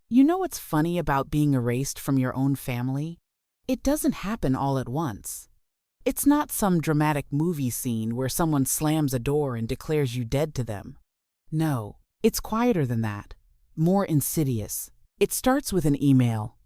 You know what's funny about being erased from your own family? It doesn't happen all at once. It's not some dramatic movie scene where someone slams a door and declares you dead to them. No, it's quieter than that, more insidious. It starts with an email.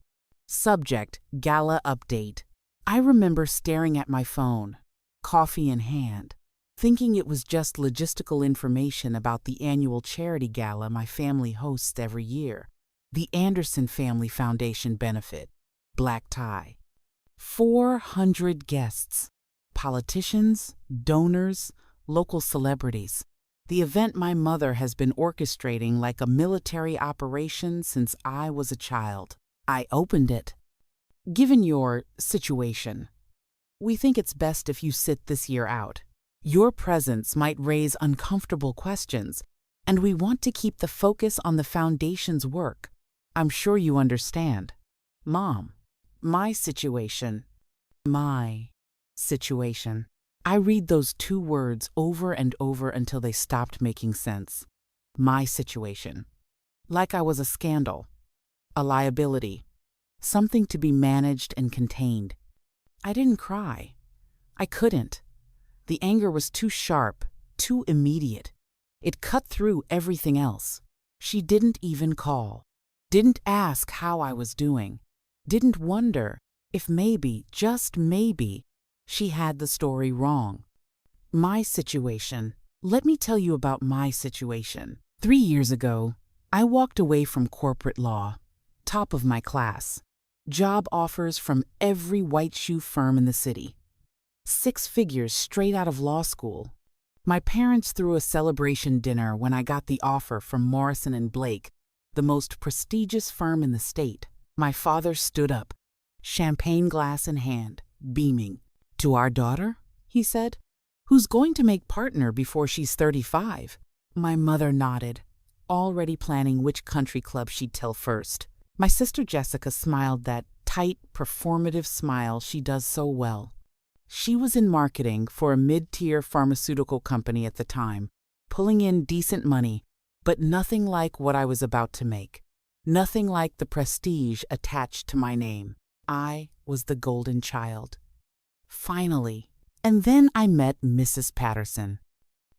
Subject, gala update. I remember staring at my phone, coffee in hand, thinking it was just logistical information about the annual charity gala my family hosts every year. The Anderson Family Foundation benefit. Black tie. 400 guests. Politicians, donors, local celebrities. The event my mother has been orchestrating like a military operation since I was a child. I opened it. Given your situation, we think it's best if you sit this year out. Your presence might raise uncomfortable questions, and we want to keep the focus on the foundation's work. I'm sure you understand. Mom, my situation. My situation. I read those two words over and over until they stopped making sense. My situation. Like I was a scandal, a liability, something to be managed and contained. I didn't cry. I couldn't. The anger was too sharp, too immediate. It cut through everything else. She didn't even call. Didn't ask how I was doing. Didn't wonder if maybe, just maybe, she had the story wrong. My situation. Let me tell you about my situation. 3 years ago, I walked away from corporate law, top of my class. Job offers from every white shoe firm in the city. 6 figures straight out of law school. My parents threw a celebration dinner when I got the offer from Morrison & Blake, the most prestigious firm in the state. My father stood up, champagne glass in hand, beaming. "To our daughter?" he said. "Who's going to make partner before she's 35? My mother nodded, already planning which country club she'd tell first. My sister Jessica smiled that tight, performative smile she does so well. She was in marketing for a mid-tier pharmaceutical company at the time, pulling in decent money, but nothing like what I was about to make. Nothing like the prestige attached to my name. I was the golden child. Finally. And then I met Mrs. Patterson.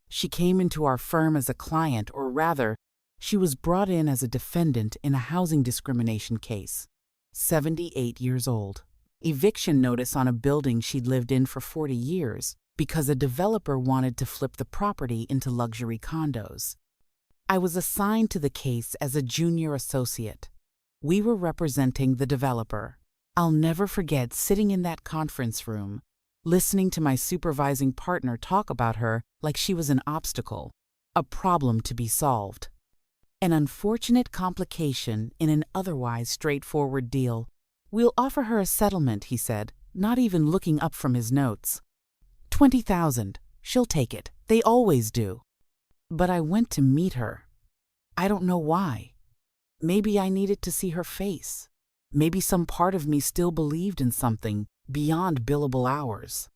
She came into our firm as a client, or rather, she was brought in as a defendant in a housing discrimination case. 78 years old. Eviction notice on a building she'd lived in for 40 years because a developer wanted to flip the property into luxury condos. I was assigned to the case as a junior associate. We were representing the developer. I'll never forget sitting in that conference room, listening to my supervising partner talk about her like she was an obstacle, a problem to be solved. An unfortunate complication in an otherwise straightforward deal. "We'll offer her a settlement," he said, not even looking up from his notes. "$20,000. She'll take it. They always do." But I went to meet her. I don't know why. Maybe I needed to see her face. Maybe some part of me still believed in something beyond billable hours.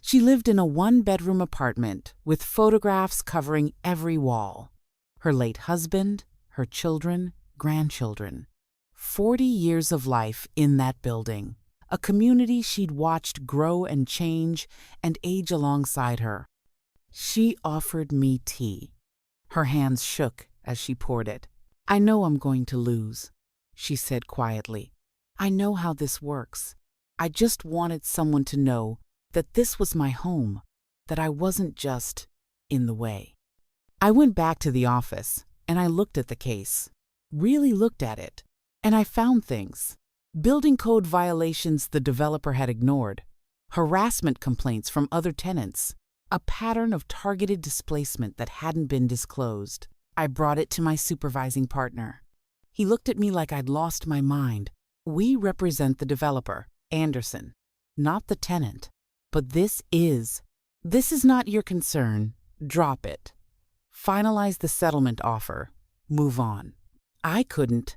She lived in a 1-bedroom apartment with photographs covering every wall. Her late husband, her children, grandchildren. 40 years of life in that building. A community she'd watched grow and change and age alongside her. She offered me tea. Her hands shook as she poured it. "I know I'm going to lose," she said quietly. "I know how this works. I just wanted someone to know that this was my home, that I wasn't just in the way." I went back to the office and I looked at the case, really looked at it, and I found things. Building code violations the developer had ignored, harassment complaints from other tenants, a pattern of targeted displacement that hadn't been disclosed. I brought it to my supervising partner. He looked at me like I'd lost my mind. "We represent the developer, Anderson, not the tenant. But this is not your concern. Drop it. Finalize the settlement offer. Move on." I couldn't.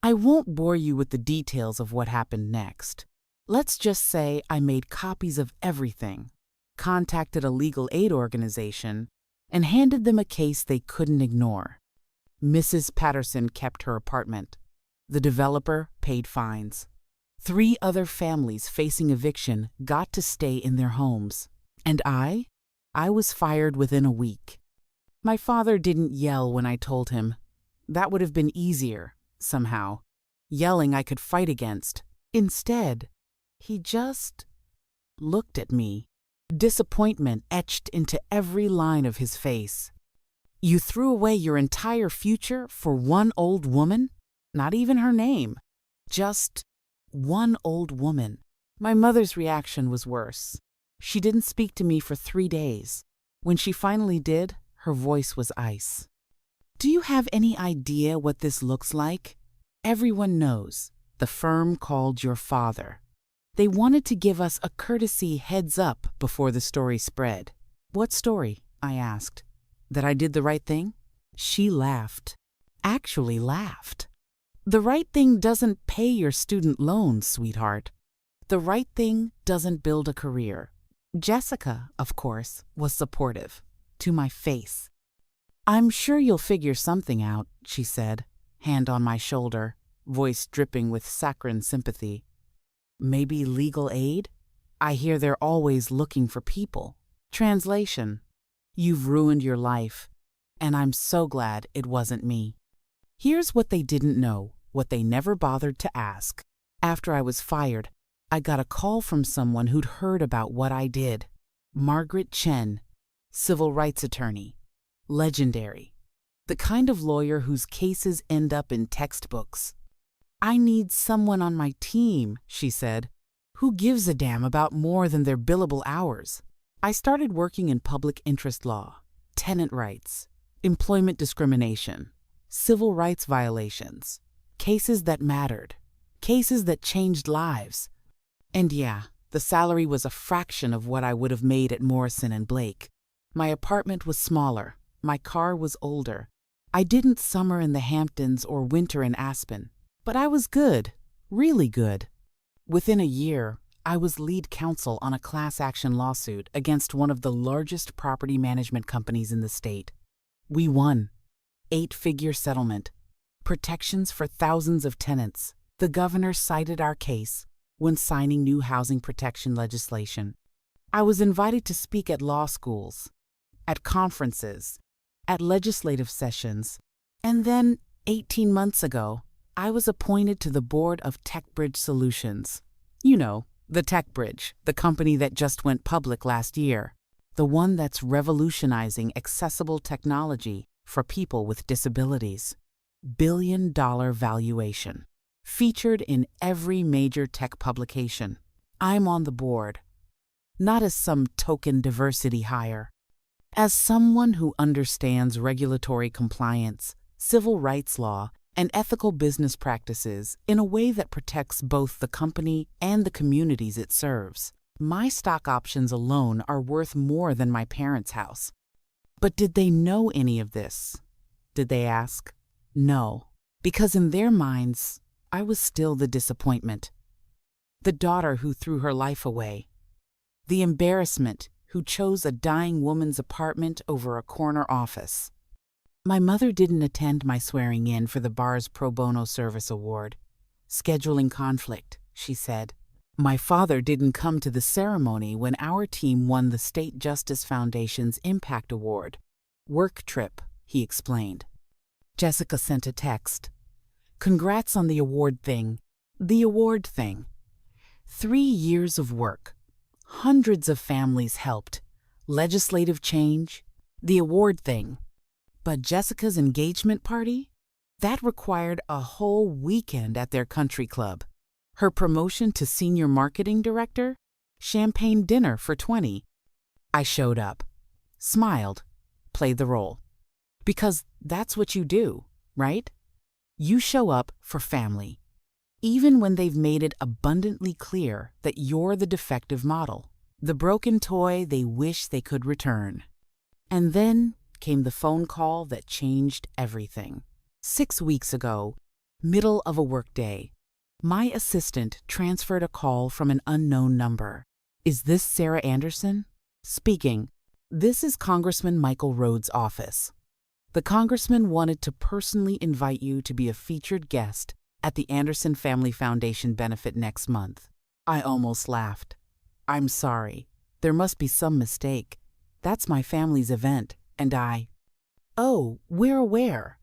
I won't bore you with the details of what happened next. Let's just say I made copies of everything, contacted a legal aid organization, and handed them a case they couldn't ignore. Mrs. Patterson kept her apartment. The developer paid fines. 3 other families facing eviction got to stay in their homes. And I was fired within a week. My father didn't yell when I told him. That would have been easier, somehow. Yelling I could fight against. Instead, he just looked at me. Disappointment etched into every line of his face. You threw away your entire future for one old woman? Not even her name. Just one old woman. My mother's reaction was worse. She didn't speak to me for 3 days. When she finally did, her voice was ice. Do you have any idea what this looks like? Everyone knows. The firm called your father. They wanted to give us a courtesy heads up before the story spread. What story? I asked. That I did the right thing? She laughed. Actually laughed. The right thing doesn't pay your student loans, sweetheart. The right thing doesn't build a career. Jessica, of course, was supportive. To my face. I'm sure you'll figure something out, she said, hand on my shoulder, voice dripping with saccharine sympathy. Maybe legal aid? I hear they're always looking for people. Translation. You've ruined your life, and I'm so glad it wasn't me. Here's what they didn't know, what they never bothered to ask. After I was fired, I got a call from someone who'd heard about what I did. Margaret Chen, civil rights attorney. Legendary. The kind of lawyer whose cases end up in textbooks. I need someone on my team, she said. Who gives a damn about more than their billable hours? I started working in public interest law, tenant rights, employment discrimination, civil rights violations, cases that mattered, cases that changed lives. And yeah, the salary was a fraction of what I would have made at Morrison and Blake. My apartment was smaller, my car was older. I didn't summer in the Hamptons or winter in Aspen, but I was good, really good. Within a year, I was lead counsel on a class action lawsuit against one of the largest property management companies in the state. We won. 8-figure settlement. Protections for thousands of tenants. The governor cited our case when signing new housing protection legislation. I was invited to speak at law schools, at conferences, at legislative sessions, and then, 18 months ago, I was appointed to the board of TechBridge Solutions. You know, the TechBridge, the company that just went public last year. The one that's revolutionizing accessible technology for people with disabilities. Billion-dollar valuation. Featured in every major tech publication. I'm on the board. Not as some token diversity hire. As someone who understands regulatory compliance, civil rights law, and ethical business practices in a way that protects both the company and the communities it serves. My stock options alone are worth more than my parents' house. But did they know any of this? Did they ask? No, because in their minds, I was still the disappointment. The daughter who threw her life away. The embarrassment who chose a dying woman's apartment over a corner office. My mother didn't attend my swearing in for the bar's pro bono service award. Scheduling conflict, she said. My father didn't come to the ceremony when our team won the State Justice Foundation's Impact Award. Work trip, he explained. Jessica sent a text. Congrats on the award thing. The award thing. 3 years of work. Hundreds of families helped. Legislative change. The award thing. But Jessica's engagement party? That required a whole weekend at their country club. Her promotion to senior marketing director? Champagne dinner for 20. I showed up, smiled, played the role. Because that's what you do, right? You show up for family, even when they've made it abundantly clear that you're the defective model, the broken toy they wish they could return. And then came the phone call that changed everything. 6 weeks ago, middle of a workday, my assistant transferred a call from an unknown number. Is this Sarah Anderson? Speaking. This is Congressman Michael Rhodes' office. The congressman wanted to personally invite you to be a featured guest at the Anderson Family Foundation benefit next month. I almost laughed. I'm sorry. There must be some mistake. That's my family's event, and I... Oh, we're aware.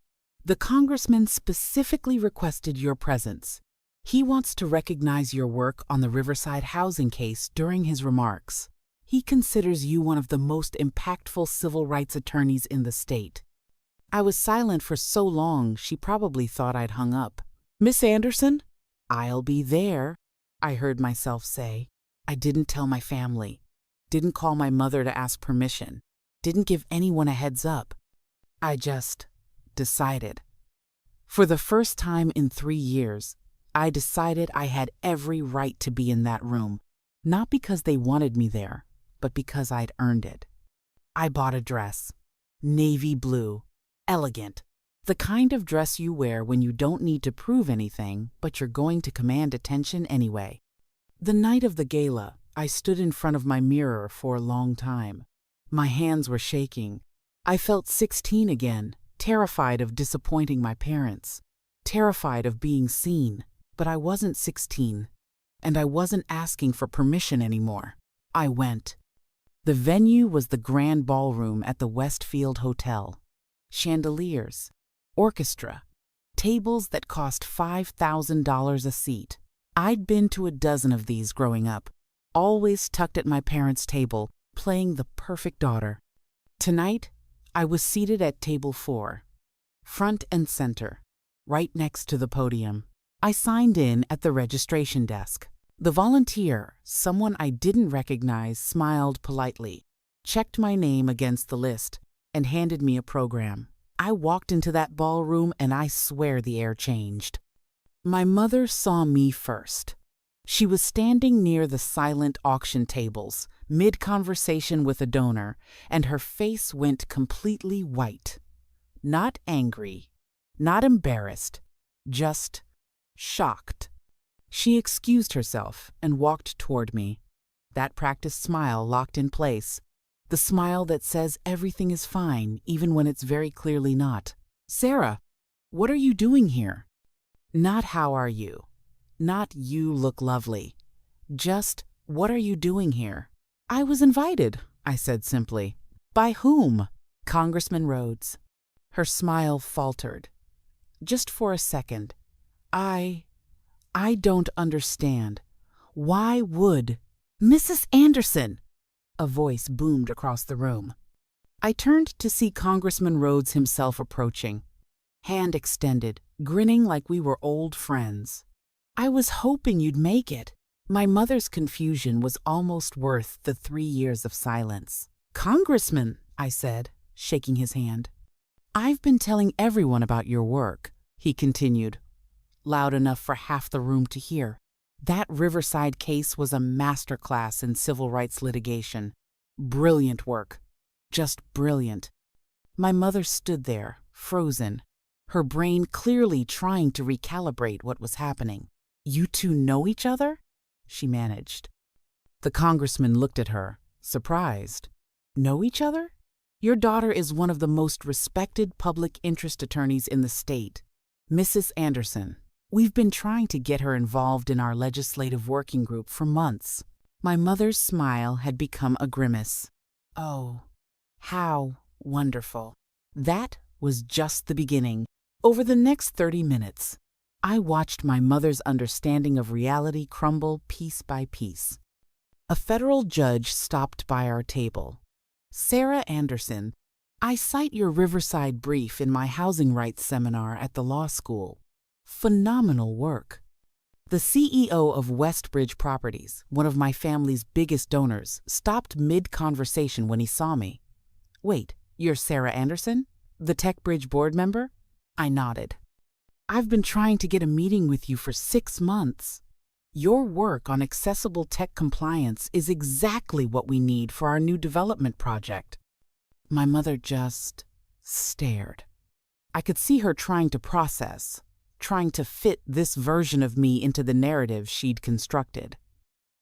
The congressman specifically requested your presence. He wants to recognize your work on the Riverside housing case during his remarks. He considers you one of the most impactful civil rights attorneys in the state. I was silent for so long she probably thought I'd hung up. Miss Anderson? I'll be there, I heard myself say. I didn't tell my family. Didn't call my mother to ask permission. Didn't give anyone a heads up. I just decided. For the first time in 3 years, I decided I had every right to be in that room, not because they wanted me there, but because I'd earned it. I bought a dress. Navy blue. Elegant. The kind of dress you wear when you don't need to prove anything, but you're going to command attention anyway. The night of the gala, I stood in front of my mirror for a long time. My hands were shaking. I felt 16 again, terrified of disappointing my parents, terrified of being seen. But I wasn't 16, and I wasn't asking for permission anymore. I went. The venue was the grand ballroom at the Westfield Hotel. Chandeliers, orchestra, tables that cost $5,000 a seat. I'd been to a dozen of these growing up, always tucked at my parents' table, playing the perfect daughter. Tonight, I was seated at table 4, front and center, right next to the podium. I signed in at the registration desk. The volunteer, someone I didn't recognize, smiled politely, checked my name against the list, and handed me a program. I walked into that ballroom and I swear the air changed. My mother saw me first. She was standing near the silent auction tables, mid-conversation with a donor, and her face went completely white. Not angry, not embarrassed, just shocked. She excused herself and walked toward me. That practiced smile locked in place. The smile that says everything is fine, even when it's very clearly not. Sarah, what are you doing here? Not how are you? Not you look lovely. Just what are you doing here? I was invited, I said simply. By whom? Congressman Rhodes. Her smile faltered. Just for a second. I don't understand. Why would... Mrs. Anderson! A voice boomed across the room. I turned to see Congressman Rhodes himself approaching, hand extended, grinning like we were old friends. I was hoping you'd make it. My mother's confusion was almost worth the 3 years of silence. Congressman, I said, shaking his hand. I've been telling everyone about your work, he continued, loud enough for half the room to hear. That Riverside case was a masterclass in civil rights litigation. Brilliant work. Just brilliant. My mother stood there, frozen, her brain clearly trying to recalibrate what was happening. You two know each other? She managed. The congressman looked at her, surprised. Know each other? Your daughter is one of the most respected public interest attorneys in the state, Mrs. Anderson. We've been trying to get her involved in our legislative working group for months. My mother's smile had become a grimace. Oh, how wonderful. That was just the beginning. Over the next 30 minutes, I watched my mother's understanding of reality crumble piece by piece. A federal judge stopped by our table. Sarah Anderson, I cite your Riverside brief in my housing rights seminar at the law school. Phenomenal work. The CEO of Westbridge Properties, one of my family's biggest donors, stopped mid-conversation when he saw me. Wait, you're Sarah Anderson? The TechBridge board member? I nodded. I've been trying to get a meeting with you for 6 months. Your work on accessible tech compliance is exactly what we need for our new development project. My mother just stared. I could see her trying to process, trying to fit this version of me into the narrative she'd constructed.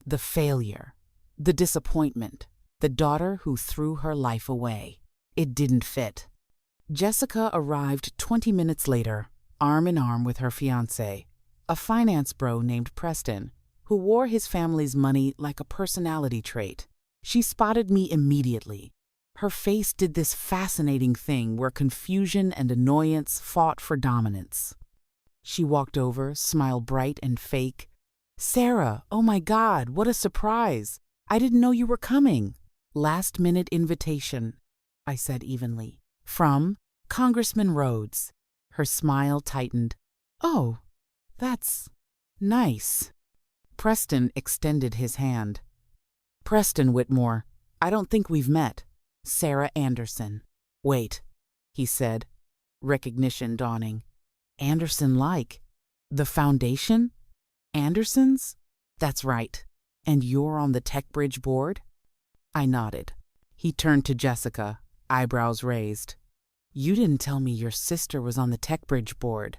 The failure, the disappointment, the daughter who threw her life away. It didn't fit. Jessica arrived 20 minutes later, arm in arm with her fiancé, a finance bro named Preston, who wore his family's money like a personality trait. She spotted me immediately. Her face did this fascinating thing where confusion and annoyance fought for dominance. She walked over, smile bright and fake. "Sarah, oh my God, what a surprise! I didn't know you were coming." "Last-minute invitation," I said evenly. "From Congressman Rhodes." Her smile tightened. "Oh, that's nice." Preston extended his hand. "Preston Whitmore, I don't think we've met. Sarah Anderson." "Wait," he said, recognition dawning. "Anderson-like? The foundation? Andersons?" "That's right. And you're on the TechBridge board?" I nodded. He turned to Jessica, eyebrows raised. "You didn't tell me your sister was on the TechBridge board.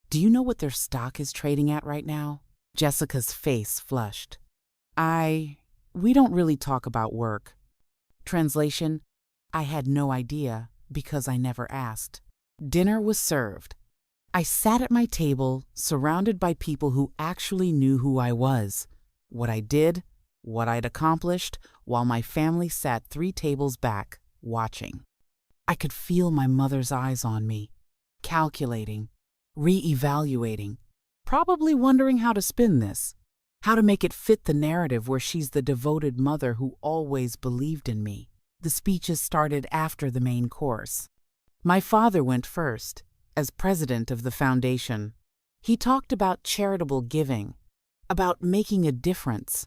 Do you know what their stock is trading at right now?" Jessica's face flushed. We don't really talk about work." Translation: I had no idea because I never asked. Dinner was served. I sat at my table, surrounded by people who actually knew who I was, what I did, what I'd accomplished, while my family sat 3 tables back, watching. I could feel my mother's eyes on me, calculating, re-evaluating, probably wondering how to spin this, how to make it fit the narrative where she's the devoted mother who always believed in me. The speeches started after the main course. My father went first, as president of the foundation. He talked about charitable giving, about making a difference,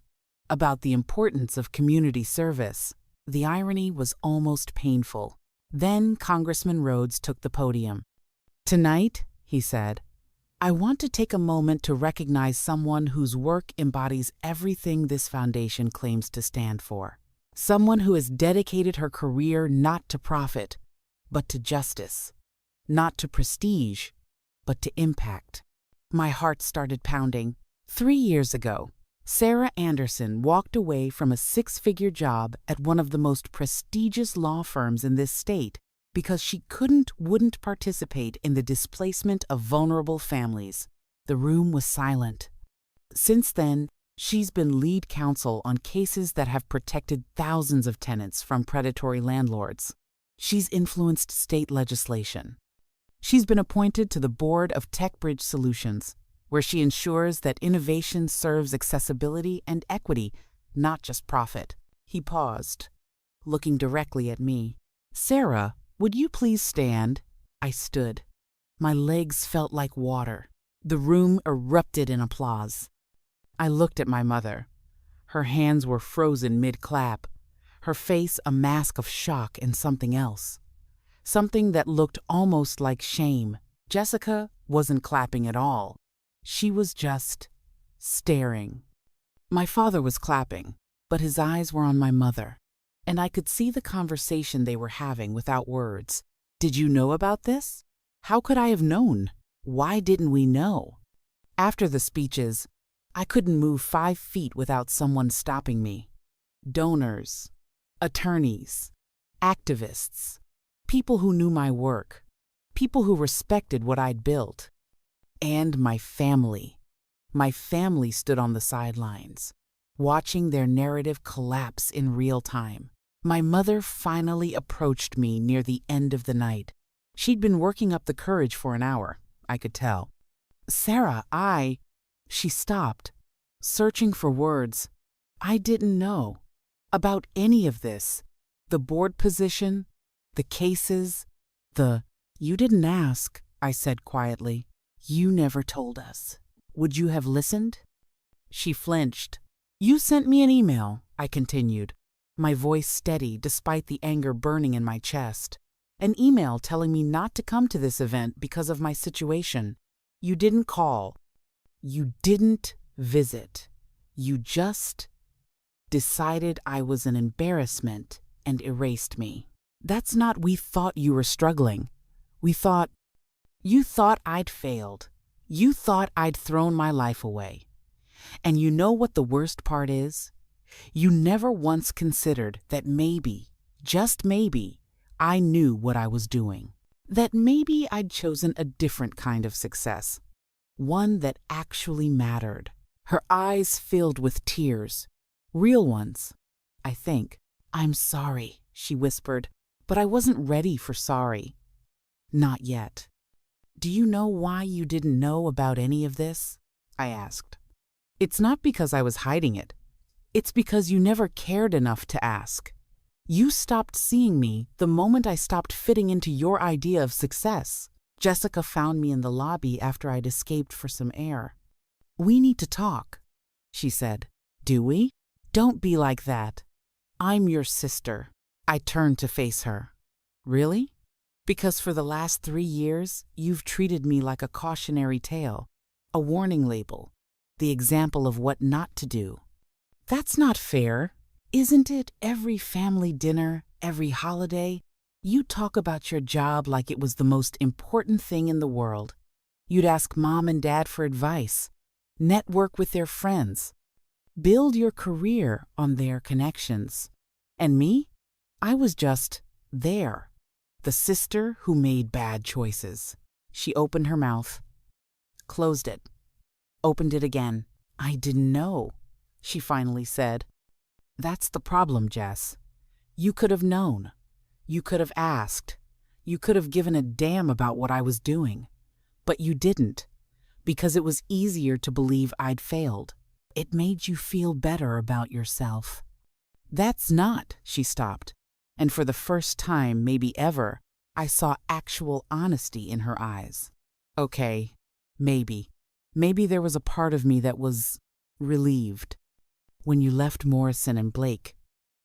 about the importance of community service. The irony was almost painful. Then Congressman Rhodes took the podium. "Tonight," he said, "I want to take a moment to recognize someone whose work embodies everything this foundation claims to stand for. Someone who has dedicated her career not to profit, but to justice. Not to prestige, but to impact." My heart started pounding. 3 years ago, Sarah Anderson walked away from a 6-figure job at one of the most prestigious law firms in this state because she wouldn't participate in the displacement of vulnerable families. The room was silent. Since then, she's been lead counsel on cases that have protected thousands of tenants from predatory landlords. She's influenced state legislation. She's been appointed to the board of TechBridge Solutions, where she ensures that innovation serves accessibility and equity, not just profit. He paused, looking directly at me. "Sarah, would you please stand?" I stood. My legs felt like water. The room erupted in applause. I looked at my mother. Her hands were frozen mid-clap, her face a mask of shock and something else. Something that looked almost like shame. Jessica wasn't clapping at all. She was just staring. My father was clapping, but his eyes were on my mother, and I could see the conversation they were having without words. "Did you know about this? How could I have known? Why didn't we know?" After the speeches, I couldn't move 5 feet without someone stopping me. Donors, attorneys, activists, people who knew my work, people who respected what I'd built. And my family. My family stood on the sidelines, watching their narrative collapse in real time. My mother finally approached me near the end of the night. She'd been working up the courage for an hour, I could tell. "Sarah, She stopped, searching for words. "I didn't know about any of this. The board position, the cases, You didn't ask," I said quietly. "You never told us. Would you have listened?" She flinched. "You sent me an email," I continued, my voice steady despite the anger burning in my chest. "An email telling me not to come to this event because of my situation. You didn't call. You didn't visit. You just decided I was an embarrassment and erased me. That's not we thought you were struggling. You thought I'd failed. You thought I'd thrown my life away. And you know what the worst part is? You never once considered that maybe, just maybe, I knew what I was doing. That maybe I'd chosen a different kind of success. one that actually mattered. Her eyes filled with tears. Real ones, I think. "I'm sorry," she whispered, "but I wasn't ready for sorry. Not yet." "Do you know why you didn't know about any of this?" I asked. "It's not because I was hiding it. It's because you never cared enough to ask. You stopped seeing me the moment I stopped fitting into your idea of success." Jessica found me in the lobby after I'd escaped for some air. "We need to talk," she said. "Do we?" "Don't be like that. I'm your sister." I turned to face her. "Really?" "Because for the last 3 years, you've treated me like a cautionary tale, a warning label, the example of what not to do." "That's not fair. Isn't it every family dinner, every holiday? You talk about your job like it was the most important thing in the world. You'd ask mom and dad for advice, network with their friends, build your career on their connections. And me? I was just there, the sister who made bad choices." She opened her mouth, closed it, opened it again. "I didn't know," she finally said. "That's the problem, Jess. You could have known. You could have asked. You could have given a damn about what I was doing. But you didn't, because it was easier to believe I'd failed. It made you feel better about yourself." "That's not," she stopped. And for the first time, maybe ever, I saw actual honesty in her eyes. Okay, maybe. Maybe there was a part of me that was relieved. "When you left Morrison and Blake,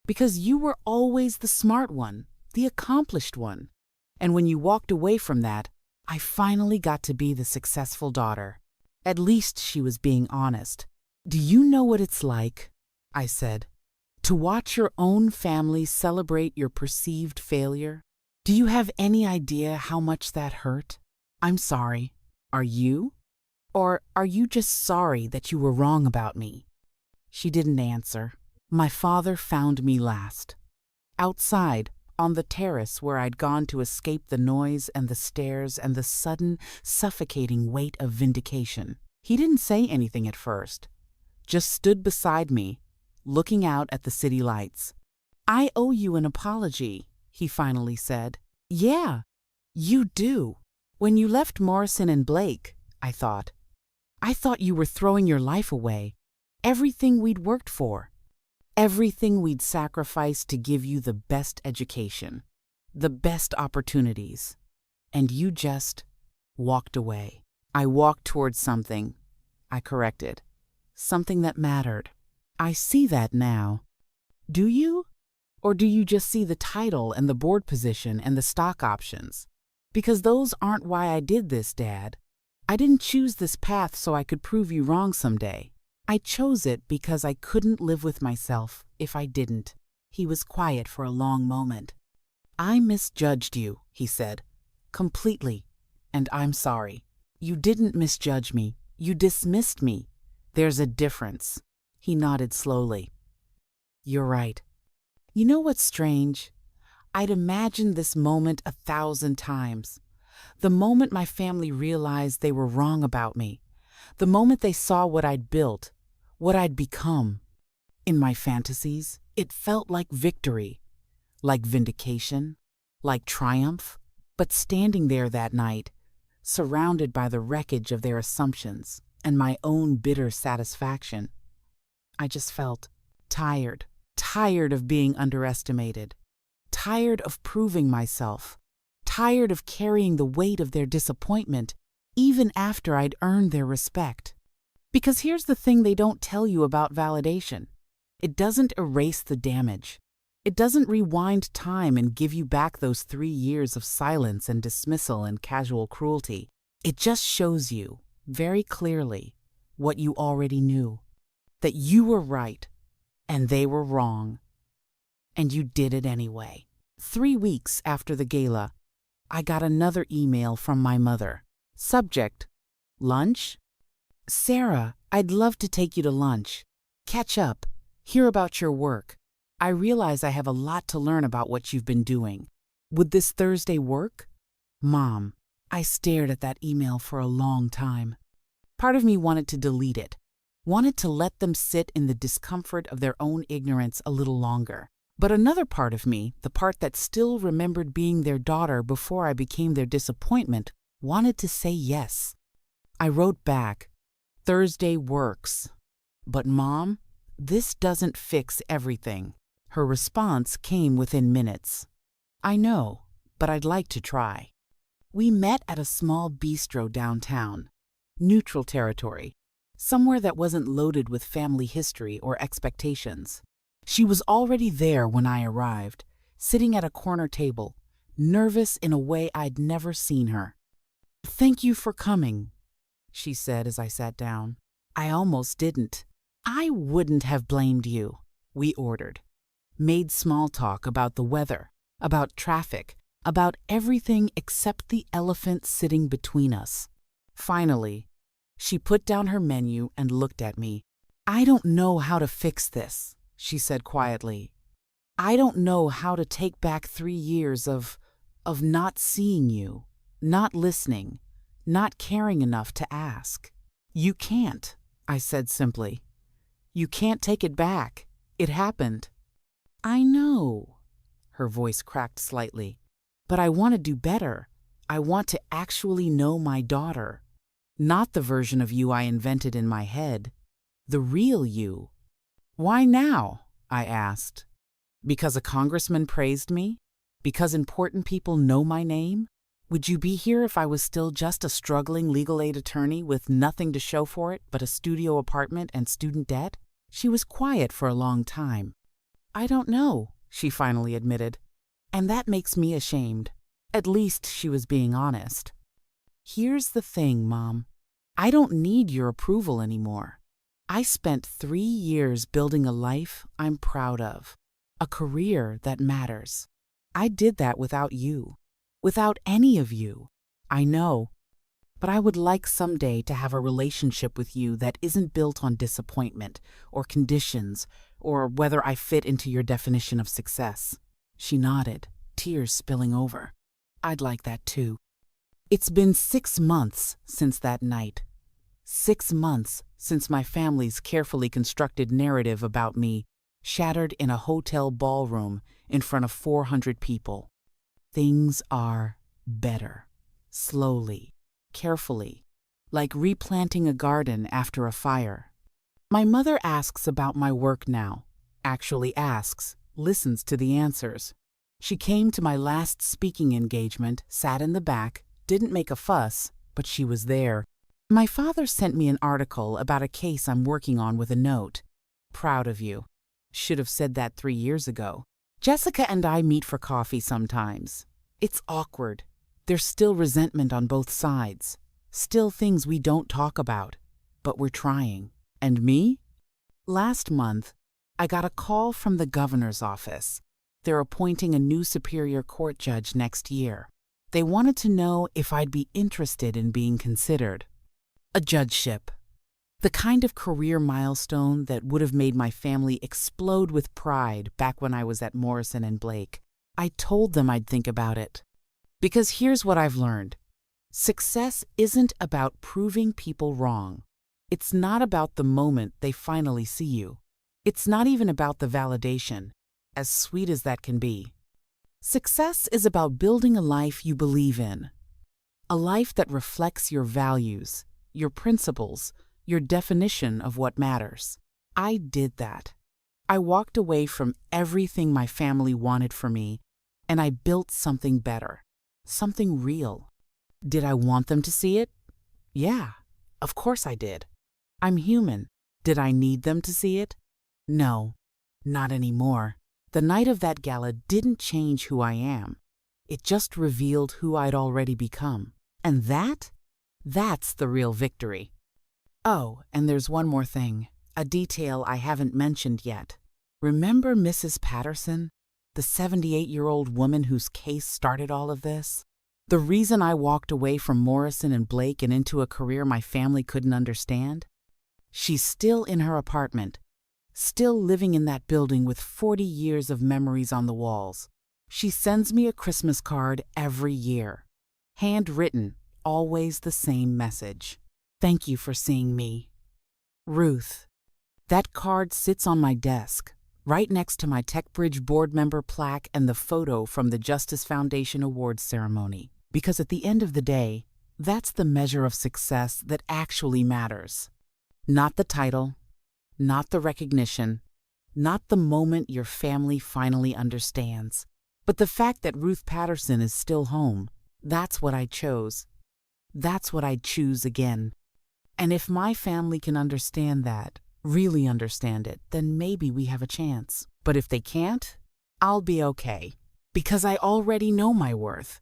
because you were always the smart one, the accomplished one. And when you walked away from that, I finally got to be the successful daughter." At least she was being honest. "Do you know what it's like," I said, "to watch your own family celebrate your perceived failure? Do you have any idea how much that hurt?" "I'm sorry. Are you? Or are you just sorry that you were wrong about me?" She didn't answer. My father found me last. Outside, on the terrace where I'd gone to escape the noise and the stares and the sudden, suffocating weight of vindication. He didn't say anything at first, just stood beside me, looking out at the city lights. "I owe you an apology," he finally said. "Yeah, you do. When you left Morrison and Blake, I thought you were throwing your life away, everything we'd worked for. Everything we'd sacrificed to give you the best education, the best opportunities. And you just walked away." "I walked towards something," I corrected. "Something that mattered." "I see that now." "Do you? Or do you just see the title and the board position and the stock options? Because those aren't why I did this, Dad. I didn't choose this path so I could prove you wrong someday. I chose it because I couldn't live with myself if I didn't." He was quiet for a long moment. "I misjudged you," he said, "completely, and I'm sorry." "You didn't misjudge me. You dismissed me. There's a difference." He nodded slowly. "You're right. You know what's strange? I'd imagined this moment 1,000 times. The moment my family realized they were wrong about me. The moment they saw what I'd built, what I'd become. In my fantasies, it felt like victory, like vindication, like triumph. But standing there that night, surrounded by the wreckage of their assumptions and my own bitter satisfaction, I just felt tired of being underestimated, tired of proving myself, tired of carrying the weight of their disappointment even after I'd earned their respect. Because here's the thing they don't tell you about validation. It doesn't erase the damage. It doesn't rewind time and give you back those 3 years of silence and dismissal and casual cruelty. It just shows you, very clearly, what you already knew. That you were right, and they were wrong. And you did it anyway. 3 weeks after the gala, I got another email from my mother. Subject: lunch? "Sarah, I'd love to take you to lunch. Catch up. Hear about your work. I realize I have a lot to learn about what you've been doing. Would this Thursday work?" Mom. I stared at that email for a long time. Part of me wanted to delete it, wanted to let them sit in the discomfort of their own ignorance a little longer. But another part of me, the part that still remembered being their daughter before I became their disappointment, wanted to say yes. I wrote back, "Thursday works. But Mom, this doesn't fix everything." Her response came within minutes. "I know, but I'd like to try." We met at a small bistro downtown, neutral territory, somewhere that wasn't loaded with family history or expectations. She was already there when I arrived, sitting at a corner table, nervous in a way I'd never seen her. "Thank you for coming," she said as I sat down. I almost didn't. "I wouldn't have blamed you," we ordered. Made small talk about the weather, about traffic, about everything except the elephant sitting between us. Finally, she put down her menu and looked at me. "I don't know how to fix this," she said quietly. "I don't know how to take back 3 years of not seeing you, not listening, not caring enough to ask." "You can't," I said simply. "You can't take it back. It happened." "I know," her voice cracked slightly, "but I want to do better. I want to actually know my daughter. Not the version of you I invented in my head. The real you." "Why now?" I asked. "Because a congressman praised me? Because important people know my name? Would you be here if I was still just a struggling legal aid attorney with nothing to show for it but a studio apartment and student debt?" She was quiet for a long time. "I don't know," she finally admitted. "And that makes me ashamed." At least she was being honest. "Here's the thing, Mom. I don't need your approval anymore. I spent 3 years building a life I'm proud of, a career that matters. I did that without you, without any of you. I know. But I would like someday to have a relationship with you that isn't built on disappointment or conditions or whether I fit into your definition of success." She nodded, tears spilling over. "I'd like that too." It's been 6 months since that night. 6 months since my family's carefully constructed narrative about me shattered in a hotel ballroom in front of 400 people. Things are better. Slowly, carefully, like replanting a garden after a fire. My mother asks about my work now, actually asks, listens to the answers. She came to my last speaking engagement, sat in the back, didn't make a fuss, but she was there. My father sent me an article about a case I'm working on with a note. "Proud of you." Should have said that 3 years ago. Jessica and I meet for coffee sometimes. It's awkward. There's still resentment on both sides. Still things we don't talk about. But we're trying. And me? Last month, I got a call from the governor's office. They're appointing a new Superior Court judge next year. They wanted to know if I'd be interested in being considered. A judgeship. The kind of career milestone that would have made my family explode with pride back when I was at Morrison and Blake. I told them I'd think about it. Because here's what I've learned. Success isn't about proving people wrong. It's not about the moment they finally see you. It's not even about the validation, as sweet as that can be. Success is about building a life you believe in. A life that reflects your values, your principles, your definition of what matters. I did that. I walked away from everything my family wanted for me, and I built something better, something real. Did I want them to see it? Yeah, of course I did. I'm human. Did I need them to see it? No, not anymore. The night of that gala didn't change who I am. It just revealed who I'd already become. And that's the real victory. Oh, and there's one more thing, a detail I haven't mentioned yet. Remember Mrs. Patterson, the 78-year-old woman whose case started all of this? The reason I walked away from Morrison and Blake and into a career my family couldn't understand? She's still in her apartment, still living in that building with 40 years of memories on the walls. She sends me a Christmas card every year. Handwritten, always the same message. Thank you for seeing me. Ruth. That card sits on my desk, right next to my TechBridge board member plaque and the photo from the Justice Foundation Awards ceremony. Because at the end of the day, that's the measure of success that actually matters. Not the title, not the recognition, not the moment your family finally understands, but the fact that Ruth Patterson is still home. That's what I chose. That's what I'd choose again. And if my family can understand that, really understand it, then maybe we have a chance. But if they can't, I'll be okay. Because I already know my worth.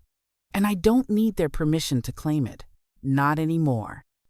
And I don't need their permission to claim it. Not anymore.